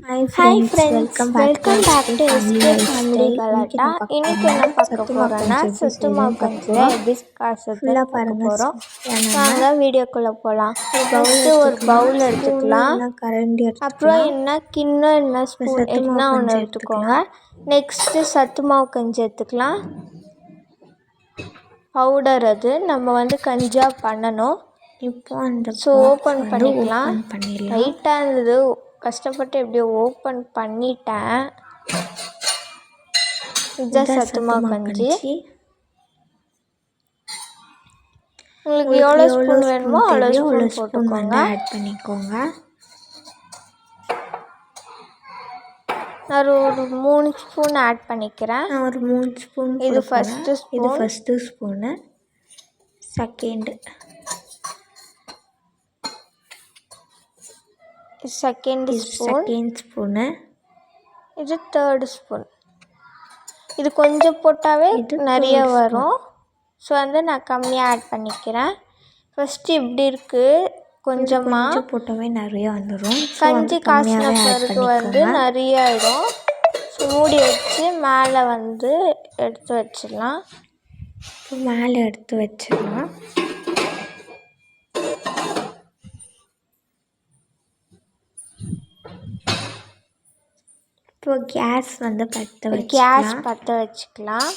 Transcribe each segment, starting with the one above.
Hi friends, welcome back to SK family Galatta. இன்றைக்கி என்ன பார்க்க போகிறோன்னா சத்து மாவு கஞ்சியில் எப்படி காசுன்னு பார்க்க போகிறோம். வாங்க வீடியோக்குள்ளே போகலாம். ஃபஸ்ட்டு ஒரு பவுல் எடுத்துக்கலாம். அப்புறம் என்ன கிண்ணம் என்ன ஸ்பூன் எதுனா ஒன்று எடுத்துக்கோங்க. நெக்ஸ்ட்டு சத்து மாவு கஞ்சி எடுத்துக்கலாம். பவுடர் அது நம்ம கஞ்சியாக பண்ணணும். இப்போ அந்த ஓப்பன் பண்ணிக்கலாம். லைட்டாக இருந்தது, கஷ்டப்பட்டு எப்படியோ ஓப்பன் பண்ணிட்டேன். இதுதான் சத்து மாவு கஞ்சி. உங்களுக்கு எவ்வளோ ஸ்பூன் வேணுமோ அவ்வளோ ஸ்பூன் போட்டுக்கோங்க. ஆட் பண்ணிக்கோங்க. நான் ஒரு 3 ஸ்பூன் ஆட் பண்ணிக்கிறேன். நான் ஒரு 3 ஸ்பூன். இது ஃபஸ்ட்டு ஸ்பூன். இது ஃபஸ்ட்டு ஸ்பூனு. Second spoon. இது தேர்டு ஸ்பூன். இது கொஞ்சம் போட்டாவே நிறைய வரும். ஸோ நான் கம்மியாக ஆட் பண்ணிக்கிறேன். ஃபஸ்ட்டு இப்படி இருக்குது, கொஞ்சமாக போட்டாவே நிறைய வந்துடும். கஞ்சி காசின பிறகு நிறைய ஆகிடும். ஸோ மூடி வச்சு மேலே எடுத்து வச்சிடலாம். மேலே எடுத்து வச்சிடலாம். இப்போ கேஸ் பற்ற வச்சுக்கலாம்.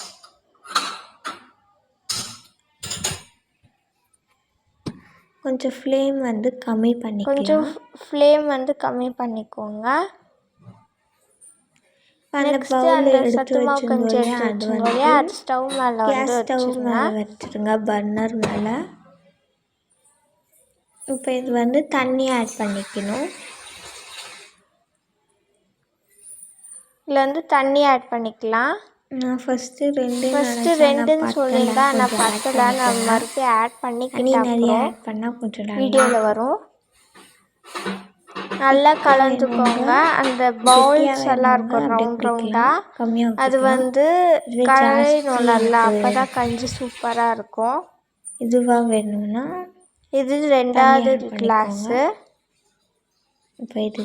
கொஞ்சம் ஃப்ளேம் கம்மி பண்ணிக்கலாம். கொஞ்சம் ஃப்ளேம் கம்மி பண்ணிக்கோங்க. சத்து மாவு கஞ்சி அது ஸ்டவ் மேலே வச்சுருங்க, பர்னர் மேலே. இப்போ இது தண்ணி ஆட் பண்ணிக்கணும். இதில் தண்ணி ஆட் பண்ணிக்கலாம். நான் ஃபஸ்ட்டு 2ன்னு சொல்லியிருந்தேன், ஆனால் பத்தலை. நான் மறுபடியும் ஆட் பண்ணிக்கிட்டேன். நிறைய ஆட் பண்ணால் கொஞ்சம் வீடியோவில் வரும். நல்லா கலந்துக்கோங்க. அந்த பவுல்ஸ் எல்லாம் இருக்கும் ரவுண்டாக, அது கலரணும் நல்லா. அப்போ தான் கஞ்சி சூப்பராக இருக்கும். இதுவாக வேணும்னா இது 2வது கிளாஸு. இப்போ இது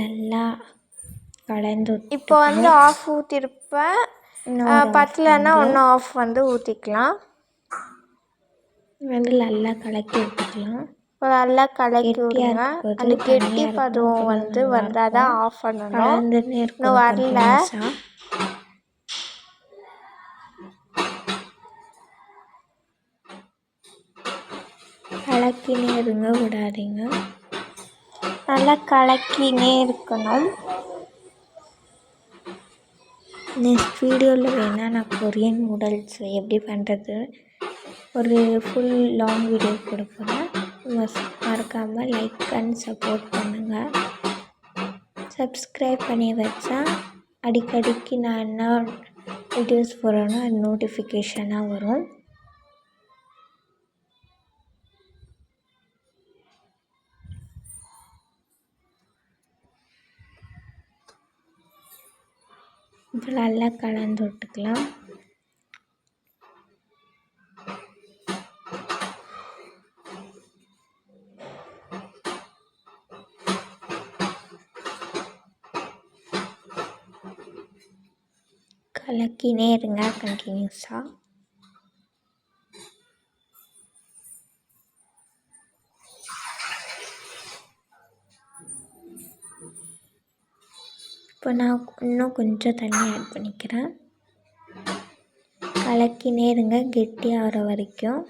நல்லா கலந்து இப்போ ஆஃப் ஊற்றிருப்பேன். பத்தலைன்னா இன்னும் ஆஃப் ஊற்றிக்கலாம். நல்லா கலக்கி விட்டுக்கலாம். இப்போ நல்லா கலக்கி விடுங்க. அந்த கெட்டி பதம் வந்தால் தான் ஆஃப் பண்ணணும். இன்னும் வரல. கலக்கினே இருங்க, விடாதீங்க. நல்லா கலக்கினே இருக்கணும். நெக்ஸ்ட் வீடியோவில் வேணால் நான் கொரியன் நூடுல்ஸ் எப்படி பண்ணுறது ஒரு ஃபுல் லாங் வீடியோ கொடுப்பேன். மறக்காமல் லைக் அண்ட் சப்போர்ட் பண்ணுங்கள். சப்ஸ்கிரைப் பண்ணி வச்சா அடிக்கடிக்கு நான் என்ன வீடியோஸ் போடுறேன்னா அது நோட்டிஃபிகேஷனாக வரும். இப்போ நல்லா கலந்து விட்டுக்கலாம். கலக்கினே இருங்க கண்டினியூஸாக. இப்போ நான் இன்னும் கொஞ்சம் தண்ணி ஆட் பண்ணிக்கிறேன். கலக்கினே இருங்க கெட்டியாகிற வரைக்கும்.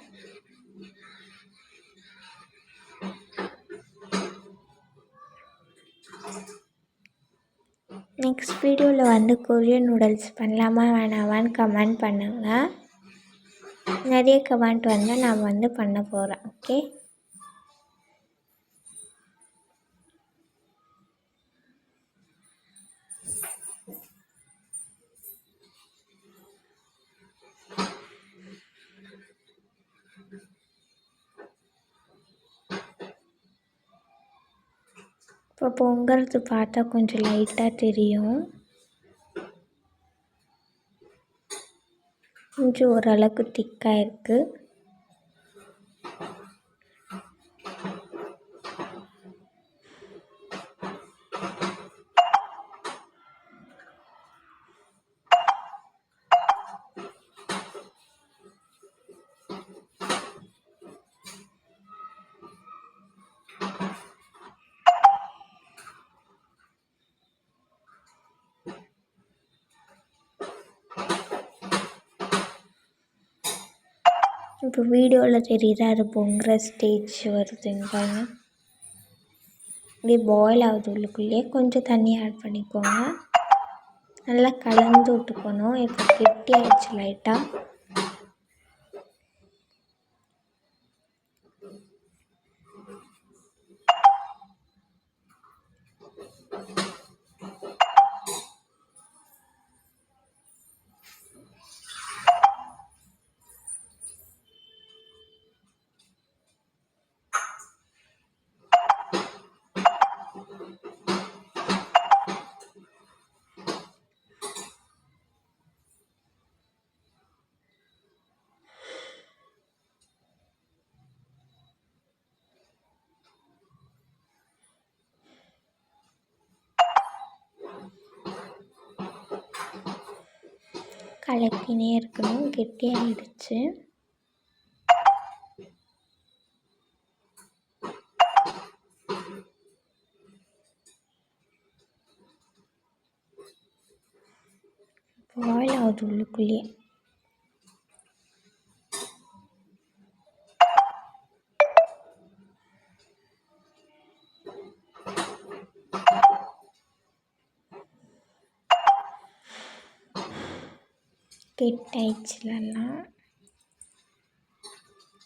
நெக்ஸ்ட் வீடியோவில் கொரியன் நூடுல்ஸ் பண்ணலாமா வேணாமான்னு கமெண்ட் பண்ணுங்கள். நிறைய கமெண்ட் நான் பண்ண போகிறேன். ஓகே, இப்போ பொங்கறது பார்த்தா கொஞ்சம் லைட்டாக தெரியும். கொஞ்சம் ஓரளவுக்கு திக்காக இருக்குது. இப்போ வீடியோவில் தெரியுதா அது பொங்குற ஸ்டேஜ் வருதுங்க பாருங்க. இப்படி பாயில் ஆகுது உள்ளுக்குள்ளேயே கொஞ்சம் தண்ணி ஆட் பண்ணிக்கோங்க. நல்லா கலந்து விட்டுக்கணும். இப்போ கெட்டி ஆகிடுச்சு லைட்டாக. கலக்கினே இருக்கணும். கெட்டியாகிடுச்சு. பாயில் ஆகுது உள்ளுக்குள்ளேயே. கெட்டாயிடுச்சுலாம்.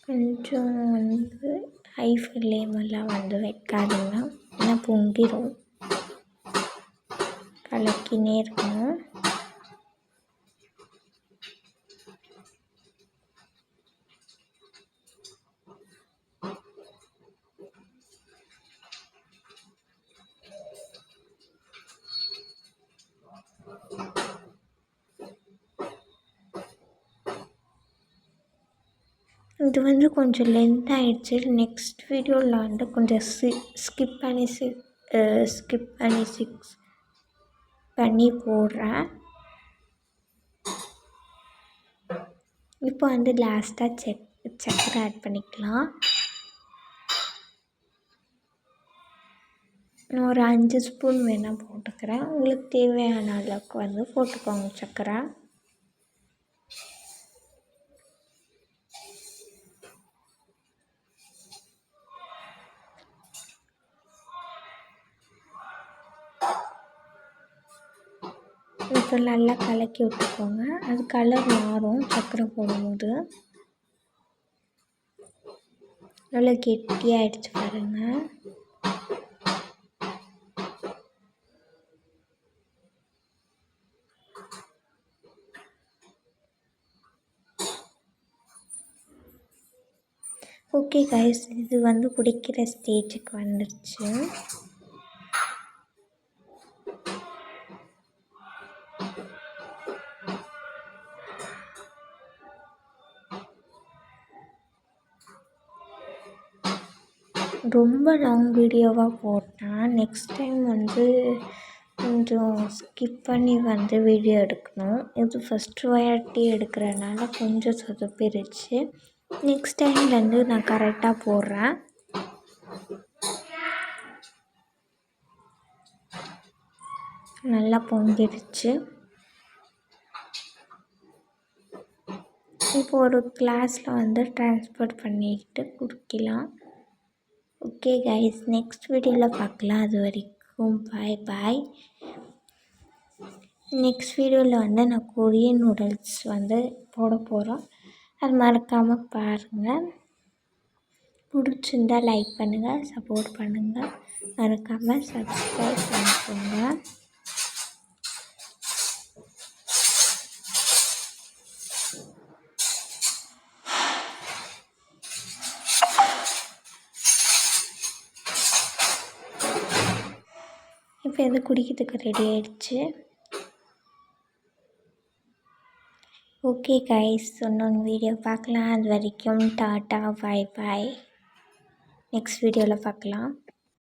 கொஞ்சம் ஹை ஃப்ளேமெல்லாம் வைக்காதீங்க, ஏன்னா பொங்கிடும். கலக்கினே இருக்கணும். இது கொஞ்சம் லென்த் ஆகிடுச்சு. நெக்ஸ்ட் வீடியோவில் கொஞ்சம் ஸ்கிப் பண்ணி போடுறேன். இப்போ லாஸ்ட்டாக சக்கரை ஆட் பண்ணிக்கலாம். நான் ஒரு 5 ஸ்பூன் வேணால் போட்டுக்கிறேன். உங்களுக்கு தேவையான அளவுக்கு போட்டுக்கோங்க சக்கரை. இப்போ நல்லா கலக்கி விட்டுக்கோங்க. அது கலர் மாறும் சக்கரை போடும்போது. நல்லா கெட்டியாகிடுச்சு பாருங்கள். ஓகே கைஸ், இது குடிக்கிற ஸ்டேஜுக்கு வந்துடுச்சு. ரொம்ப லாங் வீடியோவாக போட்டேன். நெக்ஸ்ட் டைம் கொஞ்சம் ஸ்கிப் பண்ணி வீடியோ எடுக்கணும். இது ஃபஸ்ட்டு வாட்டி எடுக்கிறனால கொஞ்சம் சொதப்பிடுச்சு. நெக்ஸ்ட் டைம்லேருந்து நான் கரெக்டாக போடுறேன். நல்லா பொங்கிடுச்சு. இப்போ ஒரு கிளாஸில் ட்ரான்ஸ்ஃபர் பண்ணிக்கிட்டு குடிக்கலாம். ஓகே கைஸ், நெக்ஸ்ட் வீடியோவில் பார்க்கலாம். அது வரைக்கும் பாய். நெக்ஸ்ட் வீடியோவில் நான் கொரியன் நூடுல்ஸ் போட போகிறோம். அது மறக்காமல் பாருங்கள். பிடிச்சிருந்தால் லைக் பண்ணுங்கள், சப்போர்ட் பண்ணுங்கள். மறக்காமல் சப்ஸ்கிரைப் பண்ணிக்கோங்க. இப்போ குடிக்கிறதுக்கு ரெடி ஆகிடுச்சு. ஓகே கைஸ், இன்னொன்று வீடியோ பார்க்கலாம். அது வரைக்கும் டாட்டா பாய். நெக்ஸ்ட் வீடியோவில் பார்க்கலாம்.